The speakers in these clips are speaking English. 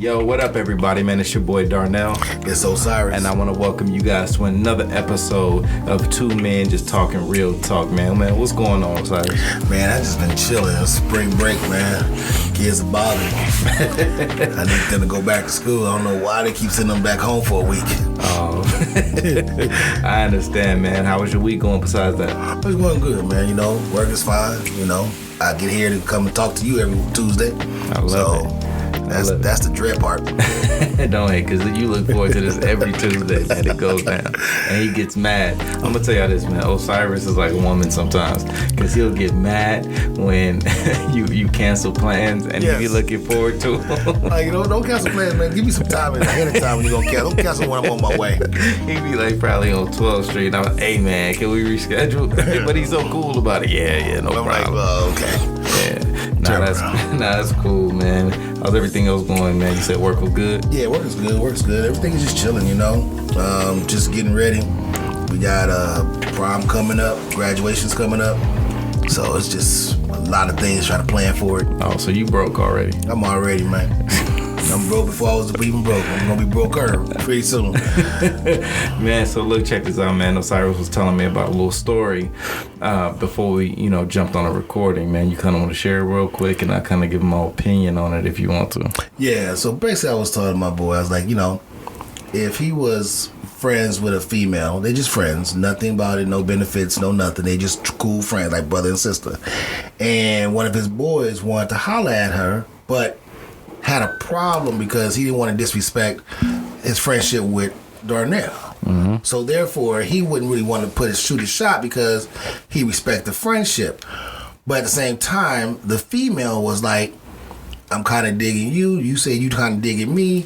Yo, what up, everybody, man? It's your boy Darnell. It's Osiris. And I want to welcome you guys to another episode of Two Men Just Talking Real Talk, man. Man, what's going on, Osiris? Man, I just been chilling. It's spring break, man. Kids are bothering me. I need them to go back to school. I don't know why they keep sending them back home for a week. Oh, I understand, man. How was your week going besides that? It's going good, man. You know, work is fine. You know, I get here to come and talk to you every Tuesday. I love it. That's the dread part. Don't hate, because you look forward to this every Tuesday, man. It goes down. And he gets mad. I'm going to tell y'all this, man. Osiris is like a woman sometimes, because he'll get mad when you cancel plans and you be looking forward to them. Like, you know, don't cancel plans, man. Give me some time ahead of time when you're going to cancel. Don't cancel when I'm on my way. He be like probably on 12th Street. And I'm like, hey, man, can we reschedule? But he's so cool about it. Yeah, no problem. Like, well, okay. Yeah. That's cool, man. How's everything else going, man? You said work was good? Yeah, work is good. Everything is just chilling, you know. Just getting ready. We got prom coming up, graduation's coming up. So it's just a lot of things trying to plan for it. Oh, so you broke already? I'm already, man. I'm broke before I was even broke. I'm gonna be broker pretty soon. Man, so look, check this out, man. Osiris was telling me about a little story before we, jumped on a recording, man. You kind of want to share it real quick, and I kind of give my opinion on it if you want to. Yeah, so basically I was telling my boy, I was like, if he was friends with a female, they just friends, nothing about it, no benefits, no nothing, they just cool friends, like brother and sister. And one of his boys wanted to holler at her, but had a problem because he didn't want to disrespect his friendship with Darnell. Mm-hmm. So therefore, he wouldn't really want to shoot his shot because he respected the friendship. But at the same time, the female was like, I'm kind of digging you. You say you kind of digging me.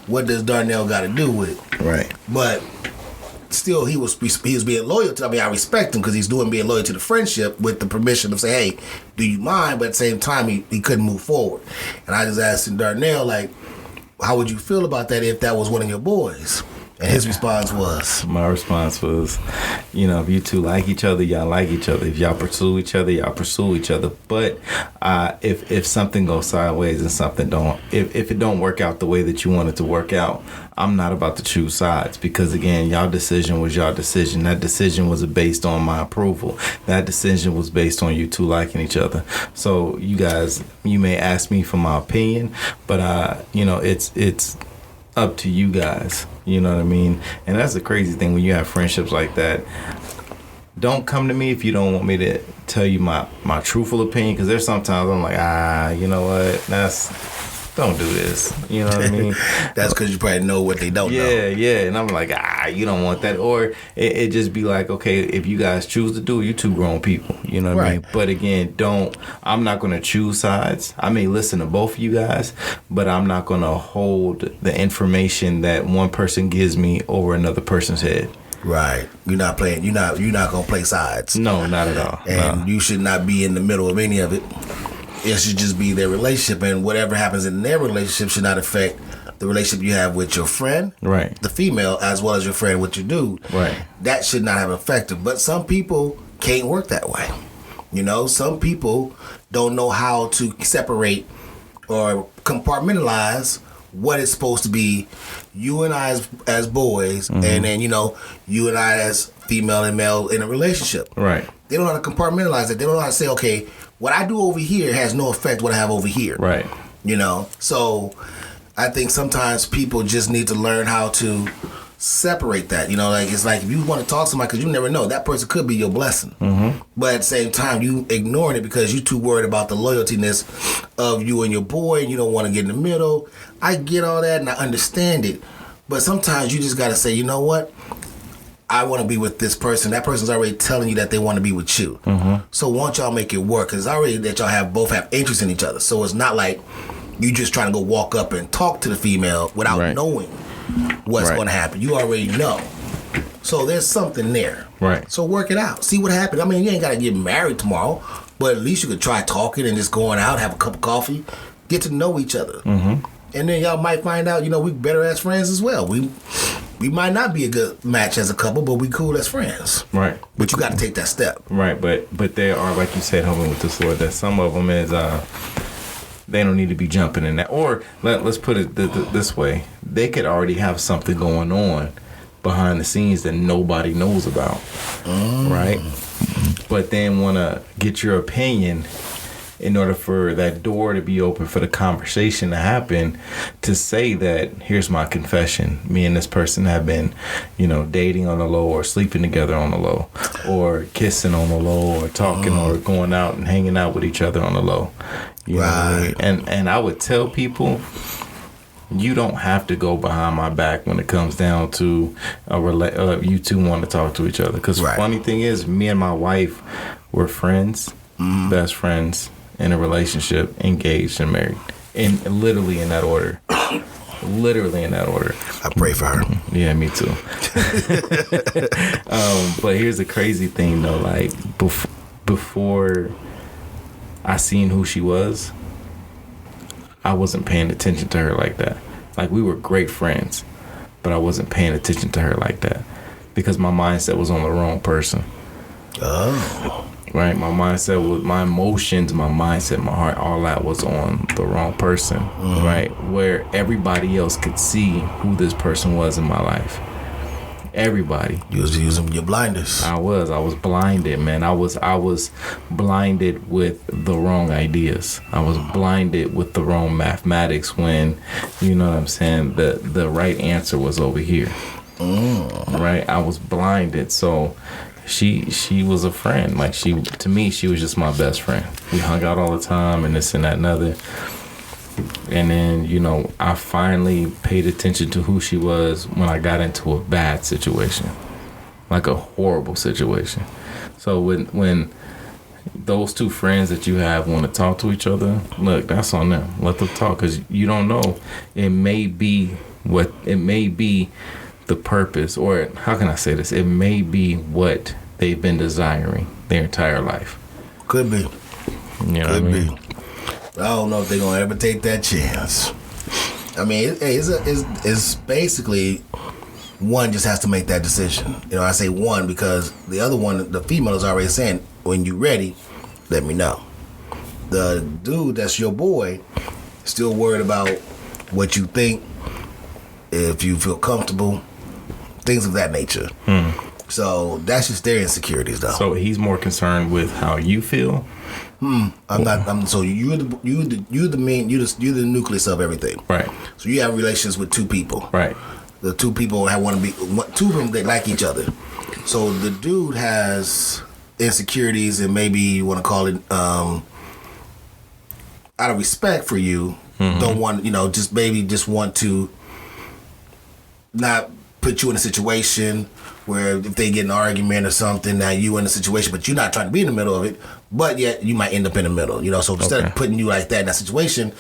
What does Darnell got to do with it? Right. But still, he was being loyal to. I mean, I respect him because he's being loyal to the friendship with the permission of say, hey, do you mind? But at the same time, he couldn't move forward. And I just asked him, Darnell, like, how would you feel about that if that was one of your boys? And his response was? My response was, if you two like each other, y'all like each other. If y'all pursue each other, y'all pursue each other. But if something goes sideways and something if it don't work out the way that you want it to work out, I'm not about to choose sides because, again, y'all decision was y'all decision. That decision was based on my approval. That decision was based on you two liking each other. So you guys, you may ask me for my opinion, but, it's up to you guys. You know what I mean? And that's the crazy thing when you have friendships like that. Don't come to me if you don't want me to tell you my truthful opinion, because there's sometimes I'm like, you know what? Don't do this. You know what I mean? That's because you probably know what they don't know. Yeah. And I'm like, you don't want that. Or it just be like, okay, if you guys choose to do it, you two grown people. You know what I mean? But again, I'm not going to choose sides. I may listen to both of you guys, but I'm not going to hold the information that one person gives me over another person's head. Right. You're not going to play sides. No, not at all. And you should not be in the middle of any of it. It should just be their relationship, and whatever happens in their relationship should not affect the relationship you have with your friend, right? The female, as well as your friend with your dude, right? That should not have effect. But some people can't work that way. Some people don't know how to separate or compartmentalize what is supposed to be you and I as boys, mm-hmm. and then you and I as female and male in a relationship. Right. They don't know how to compartmentalize it. They don't know how to say, okay, what I do over here has no effect what I have over here. Right. So I think sometimes people just need to learn how to separate that. It's like if you want to talk to somebody, because you never know, that person could be your blessing. Mm-hmm. But at the same time, you ignoring it because you too worried about the loyaltiness of you and your boy, and you don't want to get in the middle. I get all that and I understand it. But sometimes you just got to say, you know what? I want to be with this person. That person's already telling you that they want to be with you. Mm-hmm. So why don't y'all make it work? Because it's already that y'all both have interest in each other. So it's not like you just trying to go walk up and talk to the female without knowing what's going to happen. You already know. So there's something there. Right. So work it out. See what happens. I mean, you ain't got to get married tomorrow, but at least you could try talking and just going out, have a cup of coffee, get to know each other. Mm-hmm. And then y'all might find out, we better as friends as well. We might not be a good match as a couple, but we cool as friends. Right. But you got to take that step. Right. But there are, like you said, hoping with this Lord, that some of them is they don't need to be jumping in that. Or let's put it this way: they could already have something going on behind the scenes that nobody knows about, right? But then want to get your opinion in order for that door to be open for the conversation to happen, to say that here's my confession. Me and this person have been, dating on the low, or sleeping together on the low, or kissing on the low, or talking, or going out and hanging out with each other on the low. You know what I mean? And I would tell people, you don't have to go behind my back when it comes down to you two want to talk to each other. Because the funny thing is, me and my wife were friends, best friends, in a relationship, engaged and married, and literally in that order. Literally in that order. I pray for her. Yeah, me too. But here's the crazy thing though, like before I seen who she was, I wasn't paying attention to her like that. Like, we were great friends, but I wasn't paying attention to her like that because my mindset was on the wrong person. Oh. Right, my mindset was, my emotions, my mindset, my heart, all that was on the wrong person, right? Where everybody else could see who this person was in my life. Everybody. You was using your blinders. I was blinded, man. I was blinded with the wrong ideas. I was blinded with the wrong mathematics when, you know what I'm saying, the right answer was over here. Right? I was blinded, so she was a friend. Like, to me, she was just my best friend. We hung out all the time and this and that and other. And then, I finally paid attention to who she was when I got into a bad situation, like a horrible situation. So when those two friends that you have want to talk to each other, look, that's on them. Let them talk, because you don't know. It may be the purpose, or how can I say this? It may be what they've been desiring their entire life. Could be. Could be. I don't know if they're gonna ever take that chance. I mean, it's basically one just has to make that decision. I say one because the other one, the female, is already saying, when you ready, let me know. The dude that's your boy still worried about what you think, if you feel comfortable, things of that nature. So that's just their insecurities, though. So he's more concerned with how you feel. I'm not. So you're the nucleus of everything. Right. So you have relations with two people. Right. The two people want to be. Two of them, they like each other. So the dude has insecurities, and maybe you want to call it out of respect for you. Don't want just want to not put you in a situation where if they get an argument or something, now you in a situation, but you're not trying to be in the middle of it, but yet you might end up in the middle, So instead of putting you like that in that situation,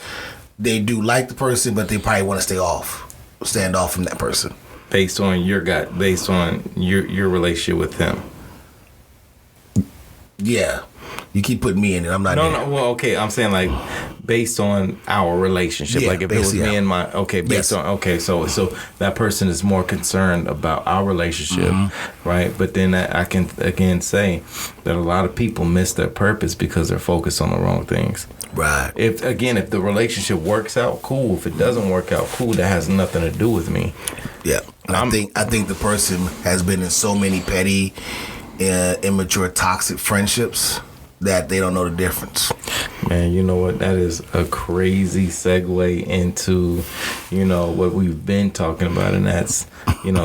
they do like the person, but they probably want to stand off from that person. Based on your relationship with him. Yeah. You keep putting me in it. I'm not. No. Well, okay. I'm saying, like, based on our relationship. Like, if it was me and my. Okay. Based on. Okay. So that person is more concerned about our relationship, right? But then I can again say that a lot of people miss their purpose because they're focused on the wrong things. Right. If the relationship works out, cool. If it doesn't work out, cool. That has nothing to do with me. Yeah. And I think the person has been in so many petty, immature, toxic friendships that they don't know the difference. Man, you know what? That is a crazy segue into, what we've been talking about, and that's,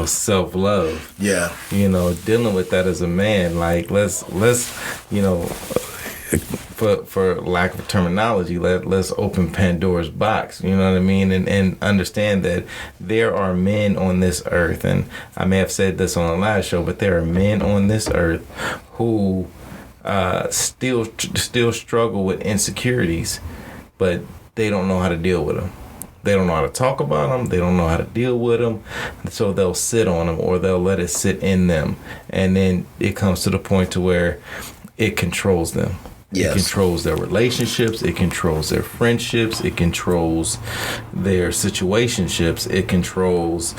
self-love. Yeah. Dealing with that as a man, like, let's for lack of terminology, let's open Pandora's box, you know what I mean? And understand that there are men on this earth, and I may have said this on the last show, but there are men on this earth who still struggle with insecurities, but they don't know how to deal with them. They don't know how to talk about them. They don't know how to deal with them. So they'll sit on them, or they'll let it sit in them. And then it comes to the point to where it controls them. Yes. It controls their relationships. It controls their friendships. It controls their situationships. It controls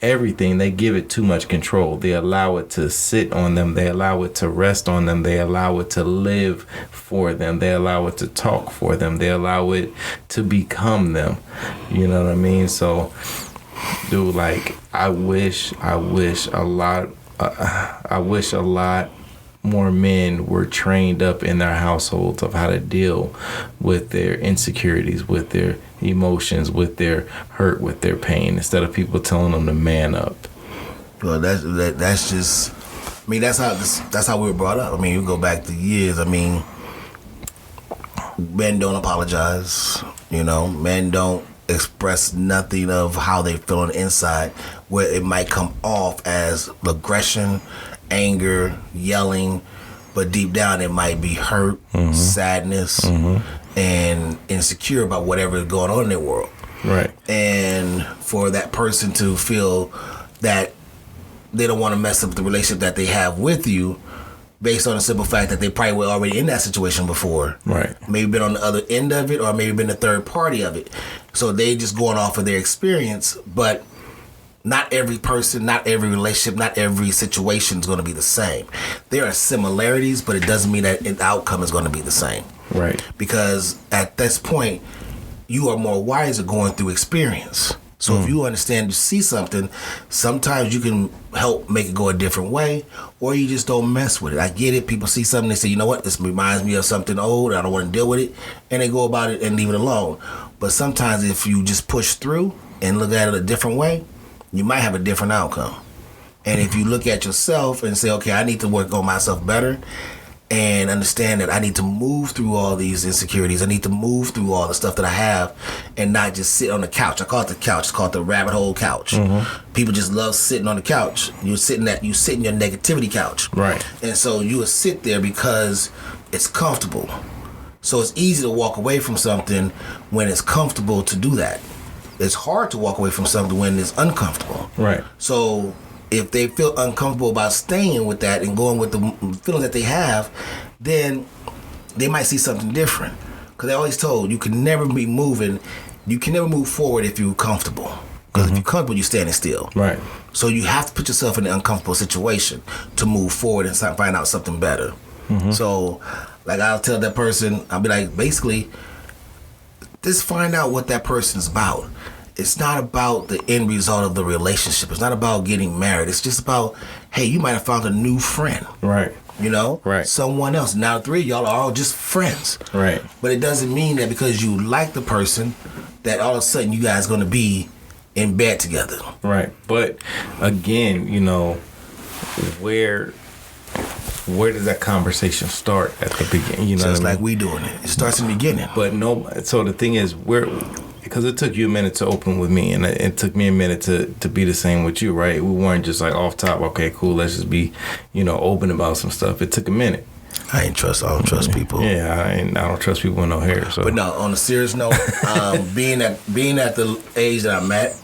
everything. They give it too much control. They allow it to sit on them. They allow it to rest on them. They allow it to live for them. They allow it to talk for them. They allow it to become them. You know what I mean? So, dude, like, I wish a lot more men were trained up in their households of how to deal with their insecurities, with their emotions, with their hurt, with their pain, instead of people telling them to man up. Well, that's just. I mean, that's how we were brought up. I mean, you go back to years. I mean, men don't apologize. You know, men don't express nothing of how they feel on the inside, where it might come off as aggression, anger, yelling, but deep down it might be hurt, sadness, and insecure about whatever is going on in their world. Right. And for that person to feel that they don't want to mess up the relationship that they have with you based on the simple fact that they probably were already in that situation before. Right. Maybe been on the other end of it, or maybe been the third party of it. So they just going off of their experience, but not every person, not every relationship, not every situation is going to be the same. There are similarities, but it doesn't mean that the outcome is going to be the same. Right. Because at this point, you are more wiser going through experience. So if you understand, you see something, sometimes you can help make it go a different way, or you just don't mess with it. I get it. People see something, they say, you know what, this reminds me of something old, I don't want to deal with it, and they go about it and leave it alone. But sometimes if you just push through and look at it a different way, you might have a different outcome. And if you look at yourself and say, okay, I need to work on myself better, and understand that I need to move through all these insecurities. I need to move through all the stuff that I have and not just sit on the couch. I call it the couch. It's called the rabbit hole couch. People just love sitting on the couch. You sit in your negativity couch. Right. And so you will sit there because it's comfortable. So it's easy to walk away from something when it's comfortable to do that. It's hard to walk away from something when it's uncomfortable. Right. So if they feel uncomfortable about staying with that and going with the feeling that they have, then they might see something different. Because they always told you can never move forward if you're comfortable. Because if you're comfortable, you're standing still. Right. So you have to put yourself in an uncomfortable situation to move forward and find out something better. So, like, I'll tell that person, I'll be like, basically, just find out what that person's about. It's not about the end result of the relationship. It's not about getting married. It's just about, hey, you might have found a new friend. Right. You know? Right. Someone else. Now, the three of y'all are all just friends. Right. But it doesn't mean that because you like the person that all of a sudden you guys going to be in bed together. Right. But, again, you know, where does that conversation start at the beginning? You know, just like we doing it. It starts in the beginning. But no. So the thing is, because it took you a minute to open with me, and it took me a minute to be the same with you, right? We weren't just like off top. Okay, cool. Let's just be, open about some stuff. It took a minute. I don't trust people. Yeah, I don't trust people with no hair. So. But no, on a serious note, being at the age that I'm at,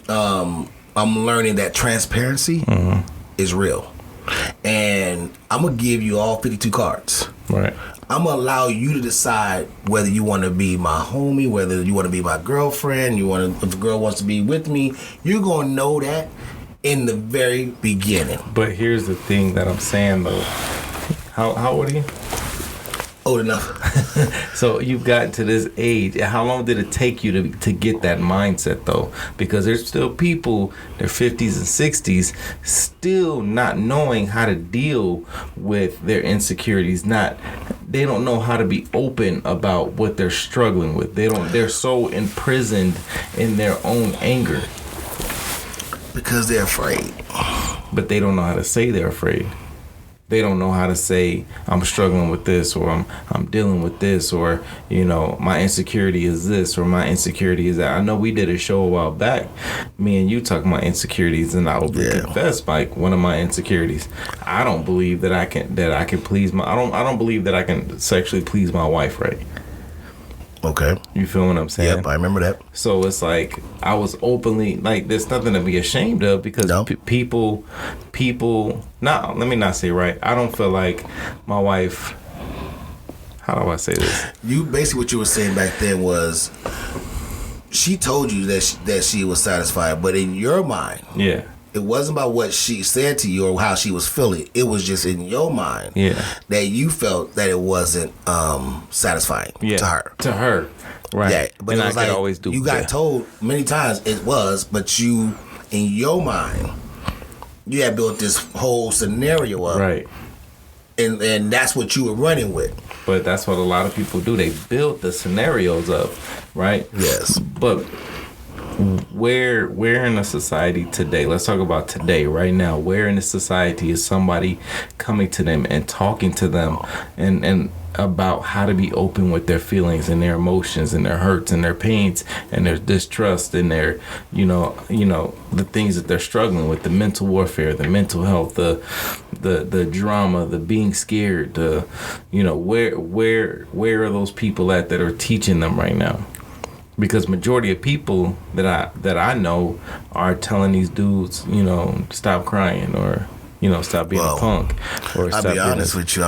I'm learning that transparency is real. And I'm going to give you all 52 cards. Right. I'm going to allow you to decide whether you want to be my homie, whether you want to be my girlfriend, if the girl wants to be with me. You're going to know that in the very beginning. But here's the thing that I'm saying, though. How old are you? Old enough. So you've gotten to this age. How long did it take you to get that mindset, though? Because there's still people, their 50s and 60s, still not knowing how to deal with their insecurities. They don't know how to be open about what they're struggling with. They're so imprisoned in their own anger. Because they're afraid. But they don't know how to say they're afraid. They don't know how to say, I'm struggling with this, or I'm dealing with this, or, my insecurity is this, or my insecurity is that. I know we did a show a while back, me and you talking about insecurities, and I will confess, like, one of my insecurities. I don't believe that I can please I don't believe that I can sexually please my wife, right? Okay. You feel what I'm saying? Yep, I remember that. So it's like I was openly, like, there's nothing to be ashamed of because people. Let me not say right. I don't feel like my wife how do I say this? You basically what you were saying back then was she told you that she was satisfied, but in your mind, Yeah. it wasn't about what she said to you or how she was feeling. It was just in your mind that you felt that it wasn't satisfying to her. To her. Right. Yeah, but and it was I like could always do you got told many times it was, but you, in your mind, you had built this whole scenario up. Right. And that's what you were running with. But that's what a lot of people do. They build the scenarios up, right? Yes. But where in a society today, let's talk about today, right now, where in the society is somebody coming to them and talking to them and about how to be open with their feelings and their emotions and their hurts and their pains and their distrust and their you know the things that they're struggling with, the mental warfare, the mental health, the drama, the being scared, the where are those people at that are teaching them right now? Because majority of people that I know are telling these dudes, stop crying or stop being a punk. Or I'll be honest with you.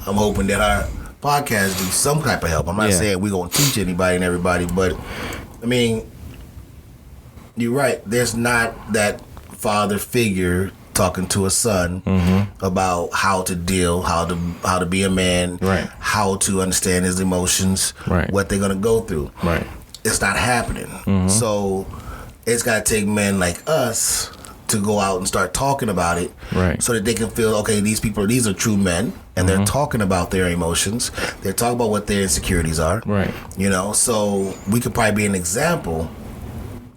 I'm hoping that our podcast do some type of help. I'm not saying we're gonna teach anybody and everybody, but I mean, you're right. There's not that father figure talking to a son about how to deal, how to be a man, right? How to understand his emotions, right? What they're gonna go through, right? It's not happening. So it's gotta take men like us to go out and start talking about it, right? So that they can feel, okay, these are true men, and they're talking about their emotions. They're talking about what their insecurities are, right? So we could probably be an example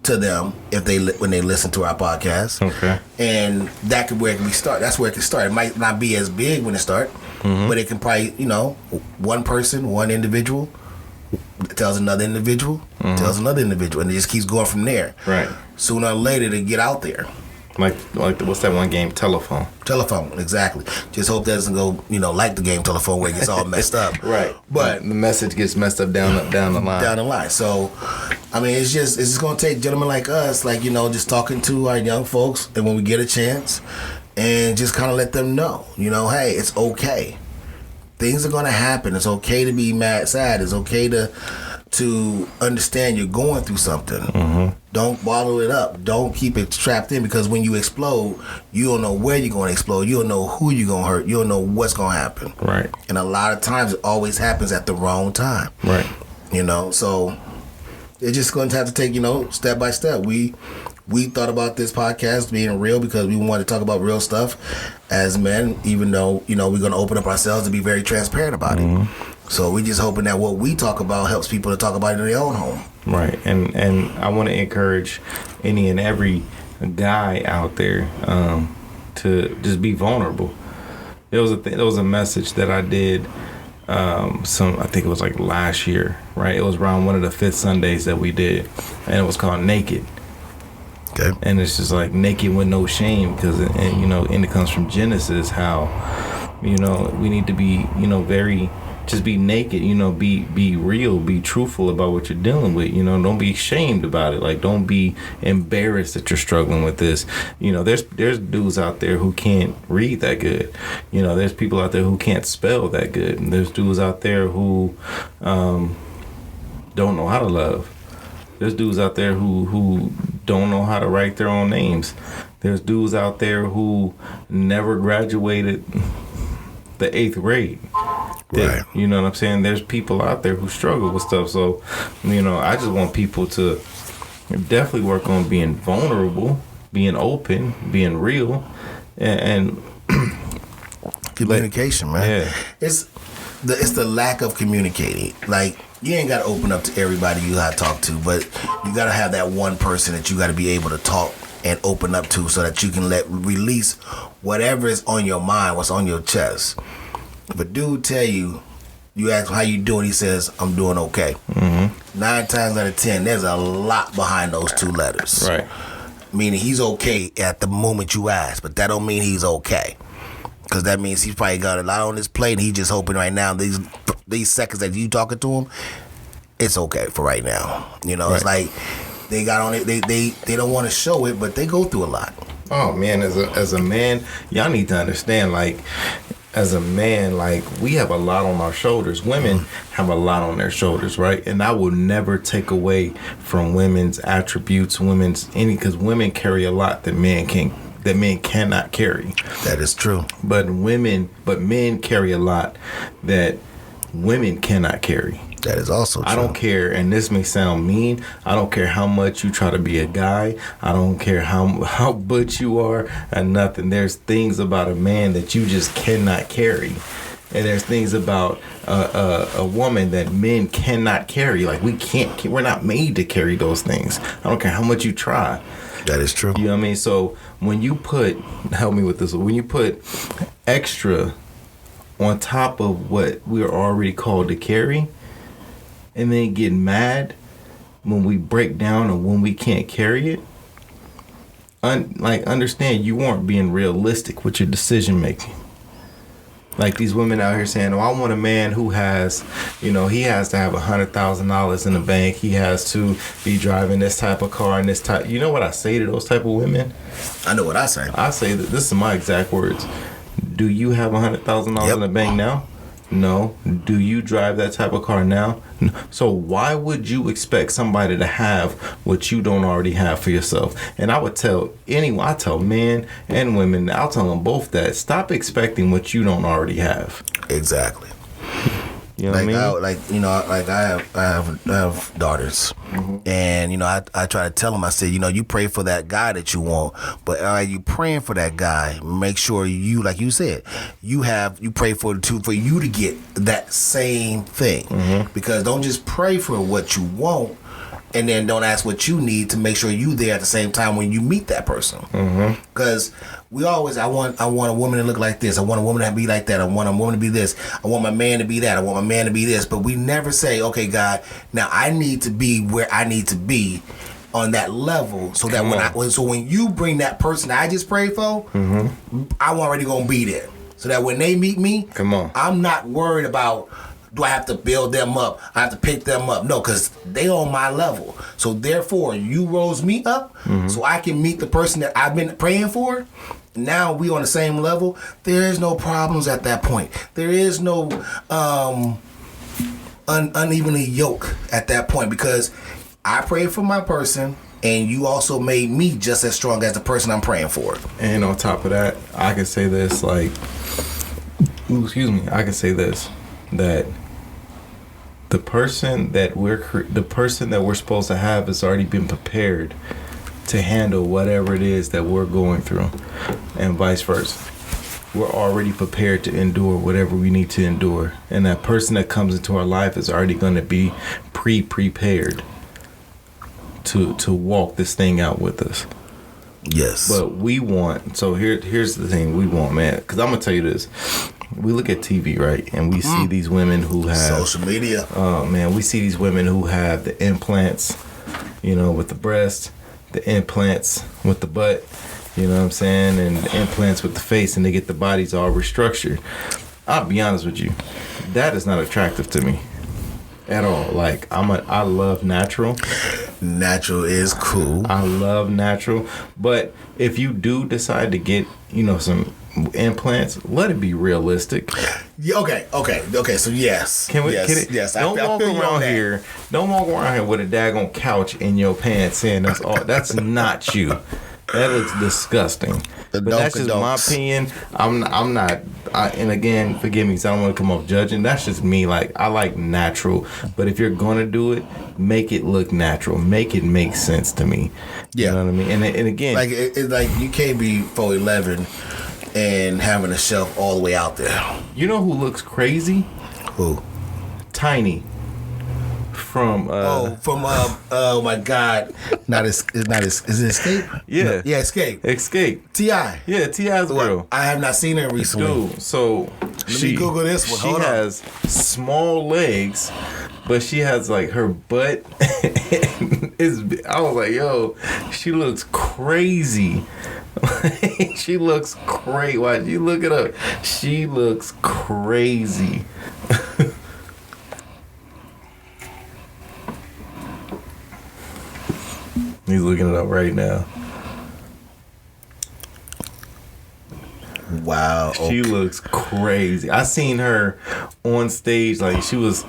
to them when they listen to our podcast. Okay. And that could where it can start. That's where it can start. It might not be as big when it start, but it can probably, one person, one individual tells another individual, tells another individual, and it just keeps going from there. Right. Sooner or later to get out there. Like what's that one game? Telephone, exactly. Just hope that doesn't go, like the game Telephone where it gets all messed up. Right. But the message gets messed up down the line. Down the line. So, I mean, it's just going to take gentlemen like us, just talking to our young folks, and when we get a chance, and just kind of let them know, hey, it's okay. Things are going to happen. It's okay to be mad, sad. It's okay to understand you're going through something. Don't bottle it up. Don't keep it trapped in, because when you explode, you don't know where you're going to explode. You don't know who you're going to hurt. You don't know what's going to happen. Right. And a lot of times it always happens at the wrong time. Right. So it's just going to have to take, step by step. We thought about this podcast being real because we wanted to talk about real stuff as men, even though, we're going to open up ourselves to be very transparent about it. So we just hoping that what we talk about helps people to talk about it in their own home. Right. And I want to encourage any and every guy out there to just be vulnerable. There was a message that I did I think it was like last year, right? It was around one of the fifth Sundays that we did, and it was called Naked. Okay. And it's just like naked with no shame, because and it comes from Genesis, how we need to be very just be naked, be real, be truthful about what you're dealing with, don't be ashamed about it. Like, don't be embarrassed that you're struggling with this. There's dudes out there who can't read that good. There's people out there who can't spell that good. And there's dudes out there who don't know how to love. There's dudes out there who don't know how to write their own names. There's dudes out there who never graduated the 8th grade. Right. You know what I'm saying? There's people out there who struggle with stuff. So, I just want people to definitely work on being vulnerable, being open, being real, and communication, man. Yeah. It's the lack of communicating. Like, you ain't got to open up to everybody you got to talk to, but you got to have that one person that you got to be able to talk and open up to, so that you can release whatever is on your mind, what's on your chest. If a dude tell you ask how you doing, he says, I'm doing okay. 9 times out of 10, there's a lot behind those 2 letters. Right. Meaning he's okay at the moment you ask, but that don't mean he's okay. Because that means he's probably got a lot on his plate, and he's just hoping right now these seconds that you talking to him, it's okay for right now. Right. It's like they got on it. They don't want to show it, but they go through a lot. Oh man, as a man, y'all need to understand, like, as a man, like, we have a lot on our shoulders. Women have a lot on their shoulders, right? And I will never take away from women's attributes, because women carry a lot that men cannot carry. That is true. But men carry a lot that women cannot carry. That is also true. I don't care, and this may sound mean, I don't care how much you try to be a guy. I don't care how butch you are and nothing. There's things about a man that you just cannot carry. And there's things about a woman that men cannot carry. Like, we're not made to carry those things. I don't care how much you try. That is true. You know what I mean? So when you help me with this, when you put extra on top of what we're already called to carry, and then get mad when we break down or when we can't carry it, understand you aren't being realistic with your decision making. Like these women out here saying, "Oh, I want a man who has, he has to have $100,000 in the bank. He has to be driving this type of car and this type." You know what I say to those type of women? I know what I say. I say that this is my exact words. Do you have $100,000 in the bank now? No. Do you drive that type of car now? No. So why would you expect somebody to have what you don't already have for yourself? And I would tell anyone, I tell men and women, I'll tell them both that. Stop expecting what you don't already have. Exactly. You know what I mean? I have daughters, and I try to tell them. I said, you pray for that guy that you want, but are you praying for that guy? Make sure you, like you said, you pray for you to get that same thing, because don't just pray for what you want, and then don't ask what you need to make sure you there at the same time when you meet that person. Because we always, I want a woman to look like this. I want a woman to be like that. I want a woman to be this. I want my man to be that. I want my man to be this. But we never say, okay, God, now I need to be where I need to be on that level, so that when you bring that person that I just prayed for, I'm already gonna be there. So that when they meet me, I'm not worried about, do I have to build them up? I have to pick them up? No, because they on my level. So therefore, you rose me up so I can meet the person that I've been praying for. Now we on the same level. There is no problems at that point. There is no unevenly yoke at that point, because I prayed for my person, and you also made me just as strong as the person I'm praying for. And on top of that, I can say this, that the person that we're supposed to have has already been prepared to handle whatever it is that we're going through, and vice versa. We're already prepared to endure whatever we need to endure, and that person that comes into our life is already going to be prepared to walk this thing out with us. Yes. But we want, so here's the thing we want, man, because I'm gonna tell you this. We look at TV, right, and we see these women who have social media. Oh man, we see these women who have the implants, with the breast, the implants with the butt, you know what I'm saying, and the implants with the face, and they get the bodies all restructured. I'll be honest with you, that is not attractive to me at all. Like, I love natural. Natural is cool. I love natural, but if you do decide to get, some implants, let it be realistic. Yeah, okay. So yes, yes. Don't walk around here with a daggone couch in your pants saying that's all. That's not you. That looks disgusting. But that's just my opinion. I'm not. And again, forgive me, because I don't want to come off judging. That's just me. Like, I like natural, but if you're gonna do it, make it look natural. Make it make sense to me. Yeah, you know what I mean. And again, like like you can't be 4'11" and having a shelf all the way out there. You know who looks crazy? Who? Tiny. Oh my God! Is it Escape? Yeah, no, yeah, Escape. T.I. Yeah, T.I.'s girl. Well, I have not seen her recently. Dude, so let me Google this one. She has small legs, but she has like her butt. I was like, yo, she looks crazy. She looks crazy. Why you look it up? She looks crazy. He's looking it up right now. Wow. She looks crazy. I seen her on stage, like she was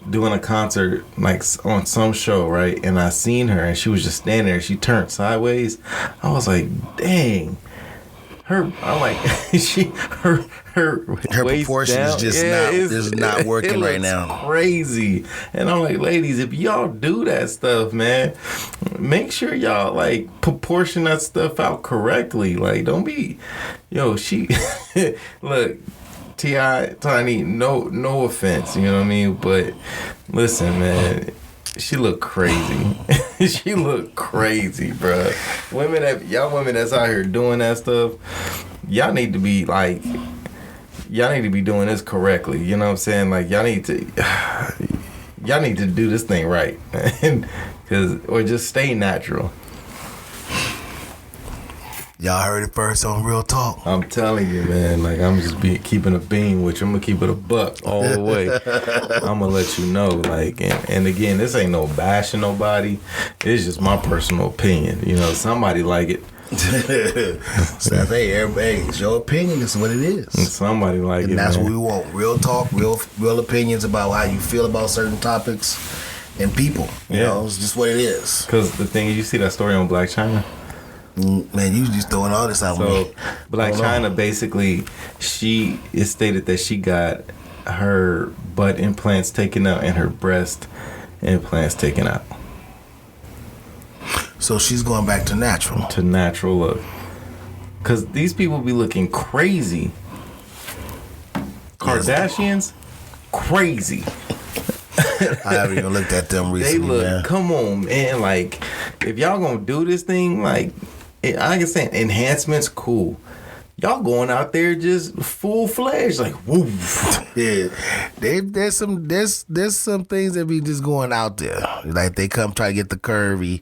doing a concert, like on some show, right? And I seen her, and she was just standing there. She turned sideways. I was like, dang. I'm like, her waist proportion down, is not working it right now. Crazy. And I'm like, ladies, if y'all do that stuff, man, make sure y'all like proportion that stuff out correctly. Like, don't be, she look. T.I. Tiny, no offense, you know what I mean? But listen, man, she look crazy. She look crazy, bro. Y'all women that's out here doing that stuff, y'all need to be doing this correctly. You know what I'm saying? Like y'all need to do this thing right, or just stay natural. Y'all heard it first on Real Talk. I'm telling you, man. Like, I'm just keeping a bean with you. I'm going to keep it a buck all the way. I'm going to let you know. Like, and again, this ain't no bashing nobody. It's just my personal opinion. Somebody like it. So, hey, everybody, it's your opinion. It's what it is. And somebody like and it, that's man. what we want. Real talk, real opinions about how you feel about certain topics and people. You know, it's just what it is. Because the thing is, you see that story on Black China? Man, you just throwing all this out. So, Black China, basically, it stated that she got her butt implants taken out and her breast implants taken out. So she's going back to natural. To natural look. Because these people be looking crazy. Kardashians, crazy. I haven't even looked at them recently, man. Come on, man. Like, if y'all gonna do this thing, like I can say enhancements, cool. Y'all going out there just full fledged, like woof. Yeah, there's some things that be just going out there. Like they come try to get the curvy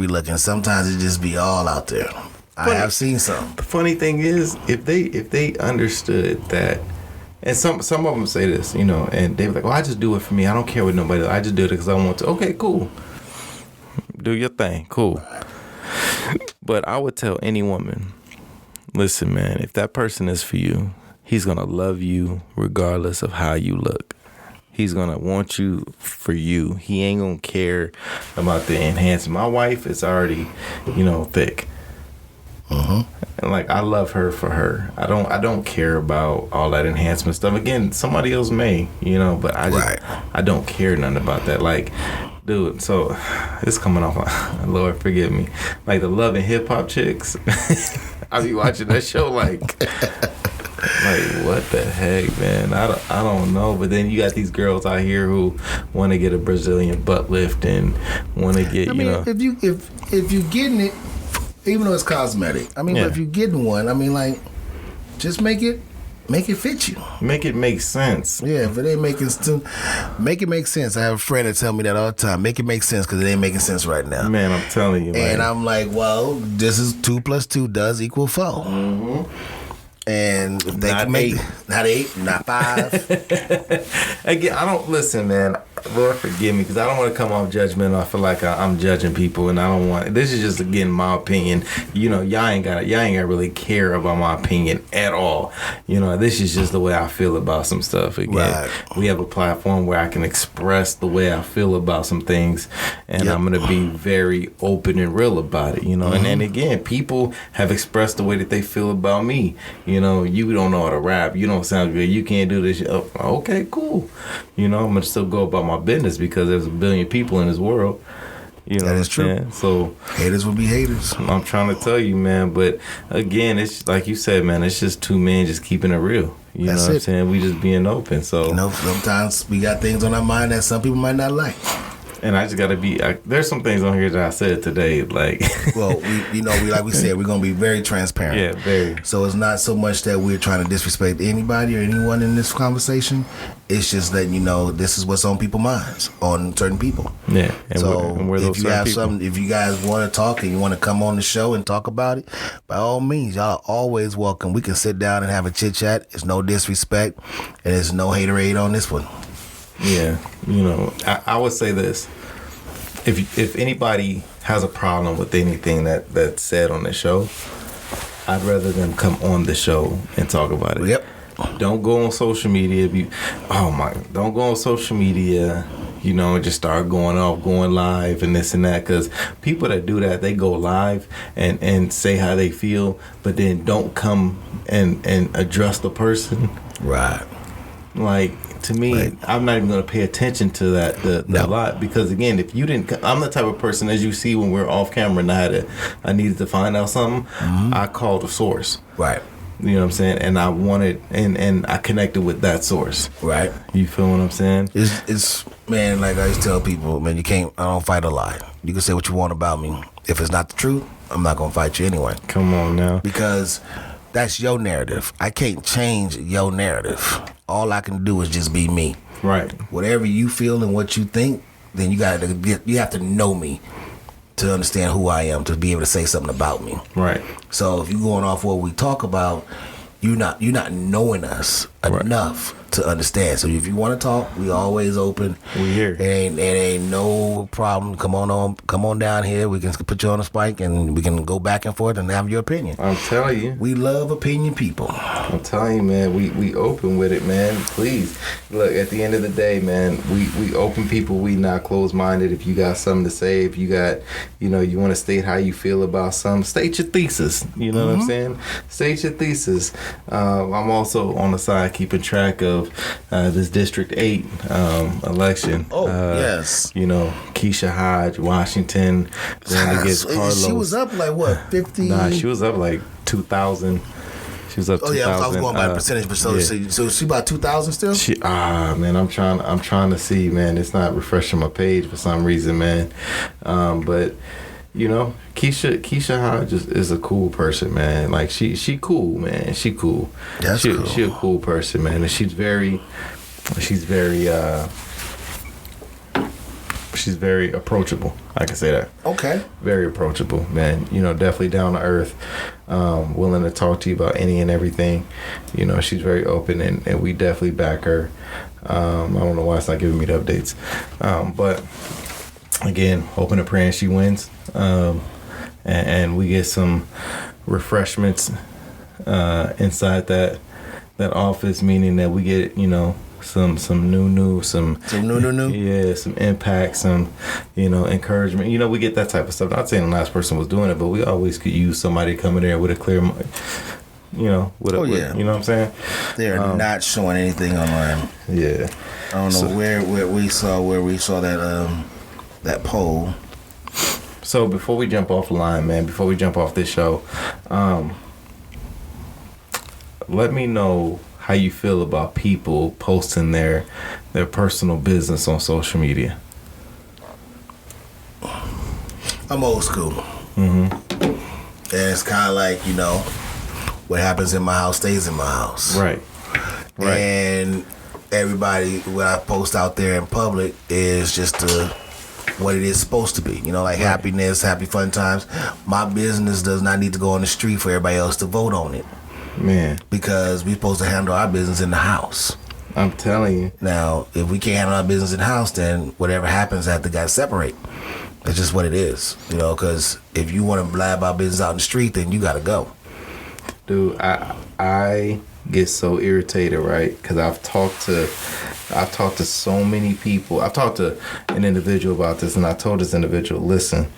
look, and sometimes it just be all out there. I have seen some. The funny thing is, if they understood that, and some of them say this, and they be like, "Well, I just do it for me. I don't care what nobody does. I just do it because I want to." Okay, cool. Do your thing, cool. But I would tell any woman, listen, man, if that person is for you, he's going to love you regardless of how you look. He's going to want you for you. He ain't going to care about the enhancement. My wife is already, thick. And like, I love her for her. I don't care about all that enhancement stuff. Again, somebody else may, but I don't care nothing about that. Like, dude, so it's coming off. Lord forgive me. Like the Love and Hip Hop chicks. I be watching that show like what the heck, man? I don't know. But then you got these girls out here who want to get a Brazilian butt lift and want to get if you getting it, even though it's cosmetic. But if you're getting one, just make it fit you. Make it make sense. Yeah, if it ain't make it make sense. I have a friend that tell me that all the time. Make it make sense because it ain't making sense right now. Man, I'm telling you. And I'm like, well, this is 2 + 2 does equal 4. Mm-hmm. And if they can make not 8, not 5. Again, I don't listen, man. Lord forgive me, because I don't want to come off judgmental. I feel like I'm judging people, and I don't want. This is just again my opinion. Y'all ain't got really care about my opinion at all. This is just the way I feel about some stuff. Again, we have a platform where I can express the way I feel about some things, and I'm gonna be very open and real about it. Mm-hmm. And then again, people have expressed the way that they feel about me. You don't know how to rap. You don't sound good. You can't do this. Okay, cool. I'm gonna still go about my business because there's a billion people in this world. That is true. So haters will be haters. I'm trying to tell you, man. But again, it's like you said, man. It's just two men just keeping it real. You know what I'm saying? We just being open. So sometimes we got things on our mind that some people might not like. And I just got to be. There's some things on here that I said today, like. Well, like we said, we're gonna be very transparent. Yeah, very. So it's not so much that we're trying to disrespect anybody or anyone in this conversation. It's just that this is what's on people's minds on certain people. Yeah. And so if you have people. if you guys want to talk and you want to come on the show and talk about it, by all means, y'all are always welcome. We can sit down and have a chit chat. It's no disrespect, and there's no haterade on this one. Yeah, I would say this: if anybody has a problem with anything that's said on the show, I'd rather them come on the show and talk about it. Yep. Don't go on social media. Don't go on social media, and just start going live and this and that. Because people that do that, they go live and say how they feel, but then don't come and address the person. Right. Like, to me, Right. I'm not even going to pay attention to that No. lot, because again, if you didn't, I'm the type of person, as you see when we're off camera and I needed to find out something, I called the source. Right. You know what I'm saying? And I wanted, and I connected with that source. Right. You feel what I'm saying? It's man, like I used to tell people, man, I don't fight a lie. You can say what you want about me. If it's not the truth, I'm not gonna fight you anyway. Come on now. Because that's your narrative. I can't change your narrative. All I can do is just be me. Right. Whatever you feel and what you think, then you have to know me to understand who I am, to be able to say something about me. Right. So if you're going off what we talk about, you're not knowing us enough to understand. So if you want to talk, we always open. We here. It ain't no problem. Come on down here. We can put you on a spike and we can go back and forth and have your opinion. I'm telling you. We love opinion people. I'm telling you, man, we open with it, man. Please. Look, at the end of the day, man, we open people. We not closed-minded. If you got something to say, if you got, you want to state how you feel about something, state your thesis. You know what I'm saying? State your thesis. I'm also on the side keeping track of this District 8 election. Oh, yes. Keisha Hodge, Washington, going against Carlos. She was up like what, 50? Nah, she was up like 2,000. She was up 2,000. Yeah, I was going by percentage, but so she about 2,000 still? Man, I'm trying to see, man. It's not refreshing my page for some reason, man. But Keisha Hodge is a cool person, man. Like she cool, man. She cool. That's cool. She a cool person, man, and she's very approachable. I can say that. Okay. Very approachable, man. Definitely down to earth, willing to talk to you about any and everything. She's very open, and we definitely back her. I don't know why it's not giving me the updates, but again, hoping and praying she wins, and we get some refreshments inside that office, meaning that we get some new yeah, some impact, some encouragement. We get that type of stuff. Not saying the last person was doing it, but we always could use somebody coming there with a clear mind. You know what I'm saying? They're not showing anything online. Yeah. I don't know where we saw that poll. So before we jump off the line, man, before we jump off this show, let me know how you feel about people posting their personal business on social media. I'm old school. Mm-hmm. And it's kind of like, what happens in my house stays in my house. Right. And everybody, what I post out there in public is just what it is supposed to be. Happiness, happy fun times. My business does not need to go on the street for everybody else to vote on it. Man. Because we're supposed to handle our business in the house. I'm telling you. Now, if we can't handle our business in the house, then whatever happens, I have to guys separate. That's just what it is. Because if you want to blab our business out in the street, then you got to go. Dude, I get so irritated, right? Because I've talked to so many people. I've talked to an individual about this, and I told this individual, listen,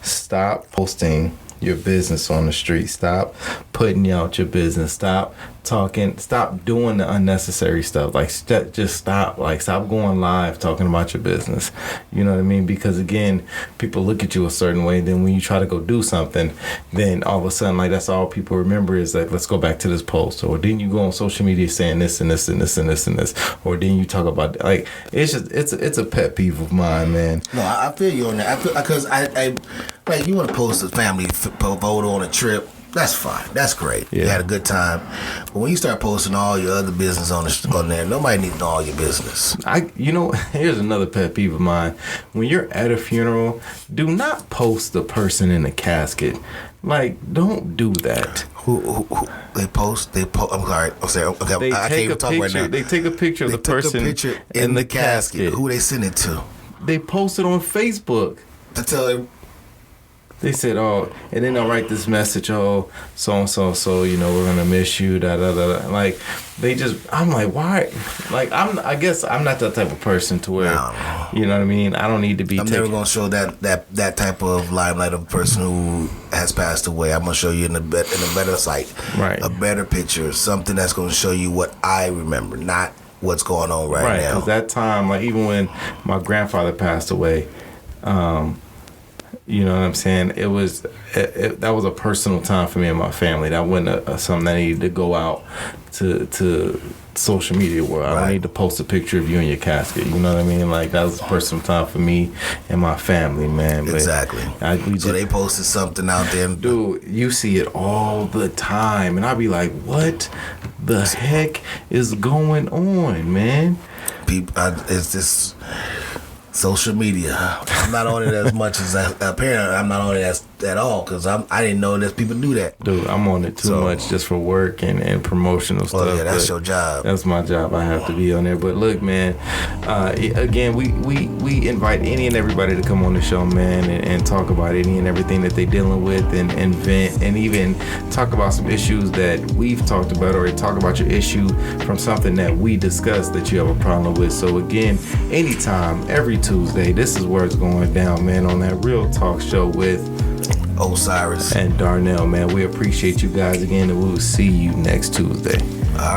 stop posting your business on the street. Stop putting out your business. Stop talking. Stop doing the unnecessary stuff. Just stop. Stop going live talking about your business. You know what I mean? Because again, people look at you a certain way. Then when you try to go do something, then all of a sudden, that's all people remember is let's go back to this post. Or didn't you go on social media saying this and this and this and this and this? Or didn't you talk about it's just it's a pet peeve of mine, man. No, I feel you on that. Because I you want to post a family photo on a trip. That's fine. That's great. Yeah. You had a good time. But when you start posting all your other business on there, nobody needs to know all your business. Here's another pet peeve of mine. When you're at a funeral, do not post the person in the casket. Don't do that. Who they post? I'm sorry. Okay, I can't even talk right now. They take a picture of the person in the casket. Who they send it to? They post it on Facebook. To tell him. they said, oh, and then they'll write this message, oh, so and so, we're gonna miss you, da da da. Like, they just, I'm like, why? Like, I guess I'm not that type of person to where, you know what I mean? I don't need to be. I'm never gonna show that type of limelight of a person who has passed away. I'm gonna show you in a better sight, right? A better picture, something that's gonna show you what I remember, not what's going on right now. Because that time, like even when my grandfather passed away, you know what I'm saying? It was that was a personal time for me and my family. That wasn't something I needed to go out to social media where I don't need to post a picture of you in your casket. You know what I mean? Like, that was a personal time for me and my family, man. But exactly. So they posted something out there. Dude, you see it all the time. And I be like, what the heck is going on, man? People, it's this social media. I'm not on it as much as apparently I'm not on it at all, because I didn't know that people do that. Dude, I'm on it too much just for work and promotional stuff. Oh yeah, that's your job. That's my job. I have to be on there. But look, man, again, we invite any and everybody to come on the show, man, and talk about any and everything that they're dealing with, and vent, and even talk about some issues that we've talked about, or talk about your issue from something that we discussed that you have a problem with. So again, anytime, every Tuesday, this is where it's going down, man, on that Real Talk Show with Osiris and Darnell, man. We appreciate you guys again, and we will see you next Tuesday. All right.